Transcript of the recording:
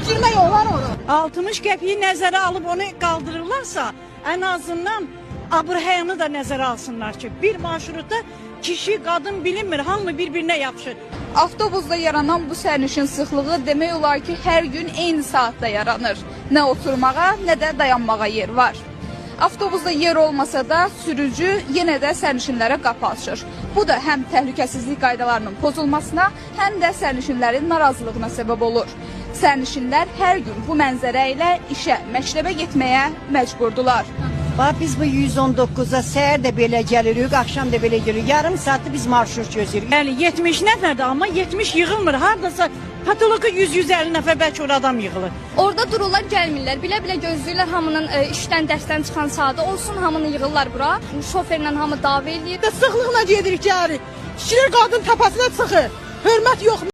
Girmək olar onu. 60 qəpiyi nəzərə alıb onu qaldırırlarsa, ən azından abırhəyanı da nəzərə alsınlar ki, bir marşrutda kişi, qadın bilinmir, hamı bir-birinə yapışır. Avtobusda yaranan bu sərnişin sıxlığı demək olar ki, hər gün eyni saatda yaranır. Nə oturmağa, nə də dayanmağa yer var. Avtobusda yer olmasa da sürücü yenə də sərnişinlərə qapı açır. Bu da həm təhlükəsizlik qaydalarının pozulmasına, həm də sərnişinlərin narazılığına səbəb olur. Sərnişinlər hər gün bu mənzərə ilə işə, məktəbə getməyə məcburdular. Bax, biz bu 119-a səhər də belə gəlirik, axşam da belə gəlirik. Yarım saatı biz marşrut gözləyirik. Yəni 70 nəfərdir, amma 70 yığılmır. Hardasa patoloji 100-150 nəfər bəlkə orada adam yığılır. Orada dururlar, gəlmirlər. Bilə-bilə gözləyirlər hamının işdən, dərsdən çıxan saatı olsun, hamını yığırlar bura. Şoferlə hamı dava eləyir. Sıxlıqla gedirik, gəlirik. Kişilər qadın təpəsinə çıxır. Hörmət yox.